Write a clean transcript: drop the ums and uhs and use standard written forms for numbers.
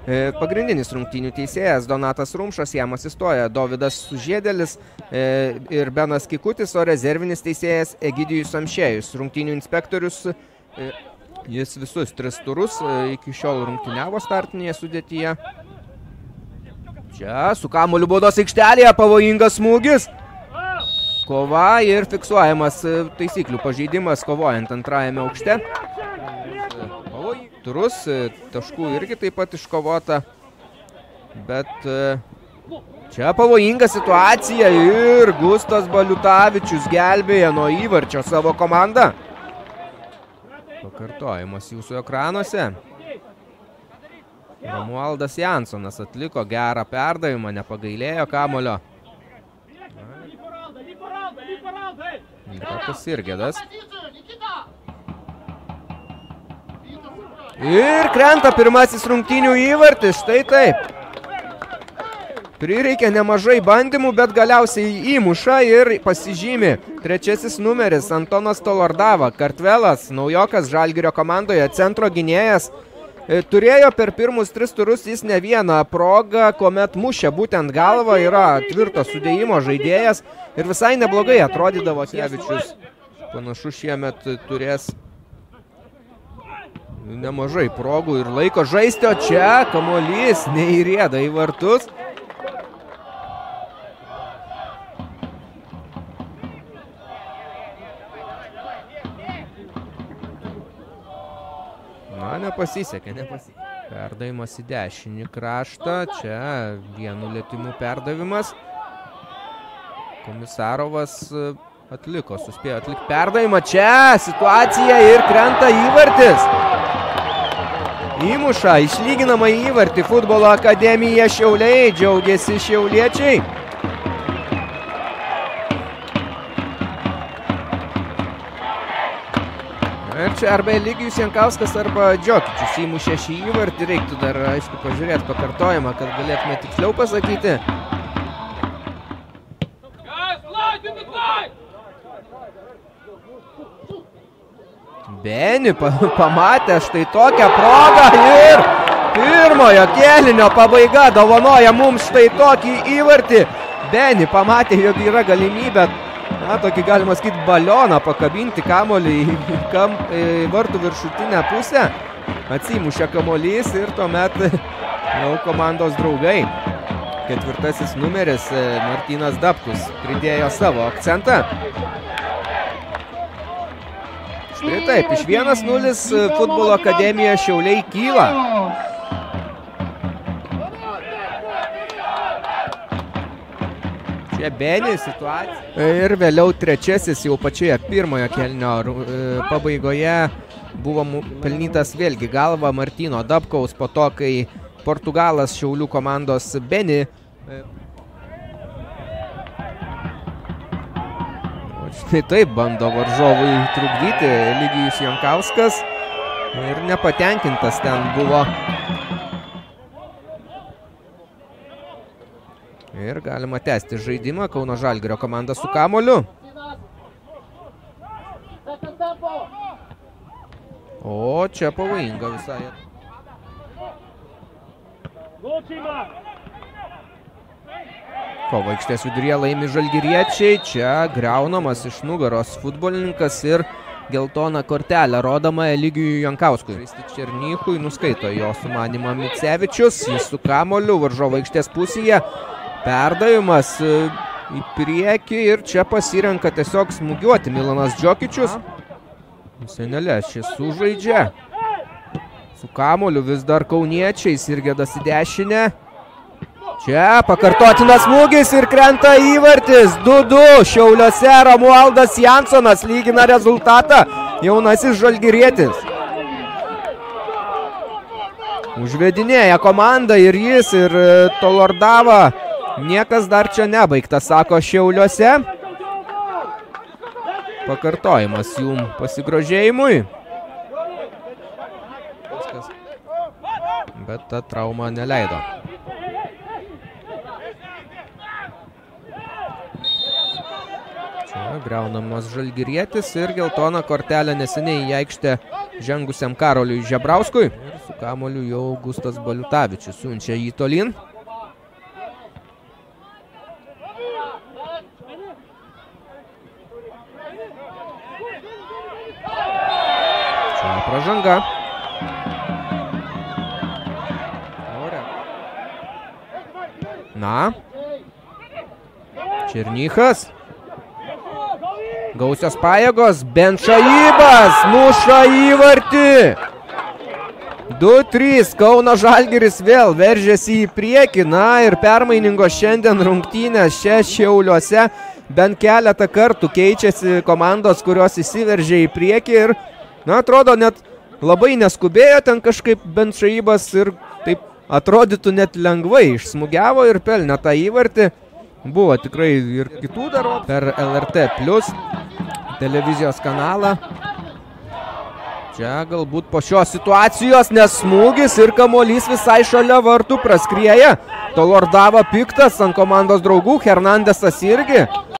Pagrindinis rungtynių teisėjas Donatas Rumšas, jam asistuoja Dovydas Sužiedėlis ir Benas Kikutis, o rezervinis teisėjas Egidijus Amšėjus. Rungtynių inspektorius, jis visus 3 turus iki šiol rungtyniavo startinėje sudėtyje. Čia su kamuoliu baudos aikštelėje pavojingas smūgis. Kova ir fiksuojamas taisyklių pažeidimas kovojant antrajame aukšte. Turus, taškų irgi taip pat iškovota, bet čia pavojinga situacija ir Gustas Baliutavičius gelbėja nuo įvarčio savo komandą. Pakartojimas jūsų ekranuose. Romualdas Jansonas atliko gerą perdavimą, nepagailėjo kamuolio. Vytautas Sirgėdas. Ir krenta pirmasis rungtynių įvartis, štai taip. Prireikia nemažai bandymų, bet galiausiai įmuša ir pasižymi. 3 numeris Antonas Tolordava, Kartvelas, naujokas Žalgirio komandoje, centro gynėjas. Turėjo per pirmus 3 turus jis ne vieną progą, kuomet mušė būtent galvą, yra tvirto sudėjimo žaidėjas ir visai neblogai atrodydavo Sievičius. Panašu šiemet turės nemažai progų ir laiko žaisti, o čia kamuolys neįrėda į vartus. Na, nepasisekė. Perdavimas į dešinį kraštą, čia vienu lietimu perdavimas. Komisarovas suspėjo atlikti perdavimą, čia situacija ir krenta įvartis. Įmuša išlyginamą įvartį Futbolo akademija Šiauliai, džiaugiasi šiauliečiai. Ir čia arba Eligijus Jankauskas arba Džiokičius įmušė šį įvartį, reiktų dar aišku pažiūrėti pakartojimą, kad galėtume tiksliau pasakyti. Beni pamatė štai tokią progą ir pirmojo kėlinio pabaiga dovanoja mums štai tokį įvartį. Beni pamatė, jog yra galimybė, tokį galima sakyti balioną pakabinti kamuolį į vartų viršutinę pusę. Atsimušė kamuolys ir tuomet jau komandos draugai. 4 numeris Martynas Dabkus pridėjo savo akcentą. Štai taip, iš 1-0 Futbolo akademija Šiauliai kyla. Čia Beni situacija. Ir vėliau 3 jau pačioje pirmojo kėlinio pabaigoje buvo pelnytas vėlgi galva Martyno Dabkaus po to, kai Portugalas Šiaulių komandos Beni štai taip bando varžovui trukdyti Eligijus Jankauskas ir nepatenkintas ten buvo. Ir galima tęsti žaidimą, Kauno Žalgirio komanda su kamuoliu. O čia pavojinga visai. Kovo aikštės viduryje laimi žalgiriečiai, čia griaunamas iš nugaros futbolininkas ir geltoną kortelę rodoma Eligijui Jankauskui. Černychui nuskaito jo sumanimą Micevičius, jis su kamuoliu varžovo aikštės pusėje, perdavimas į priekį ir čia pasirenka tiesiog smūgiuoti Milanas Džiokičius. Senelės šis sužaidžia, su kamuoliu vis dar kauniečiai, Sirgėdas į dešinę. Čia pakartotinas smūgis ir krenta įvartis. 2-2 Šiauliuose Romualdas Jansonas lygina rezultatą, jaunasis žalgirietis. Užvedinėja komandą ir jis, ir Tolordava. Niekas dar čia nebaigta, sako Šiauliuose. Pakartojimas jum pasigrožėjimui. Bet ta trauma neleido. Griaunamas žalgirietis ir geltoną kortelę neseniai į aikštę žengusiam Karoliui Žebrauskui. Su kamuoliu jau Gustas Baliutavičius siunčia jį tolyn. Čia pražanga. Na. Černychas. Gausios pajėgos. Benšaibas muša įvartį. 2-3. Kauno Žalgiris vėl veržėsi į priekį. Na ir permainingos šiandien rungtynės čia Šiauliuose. Bent keletą kartų keičiasi komandos, kurios įsiveržė į priekį. Ir, na, atrodo, net labai neskubėjo ten kažkaip Benšaibas ir taip atrodytų net lengvai išsmugiavo ir pelnė tą įvartį. Buvo tikrai ir kitų darbo per LRT Plus televizijos kanalą. Čia galbūt po šios situacijos, nes smūgis ir kamuolys visai šalia vartų praskrieja. Tolordavo piktas ant komandos draugų, Hernandesas irgi.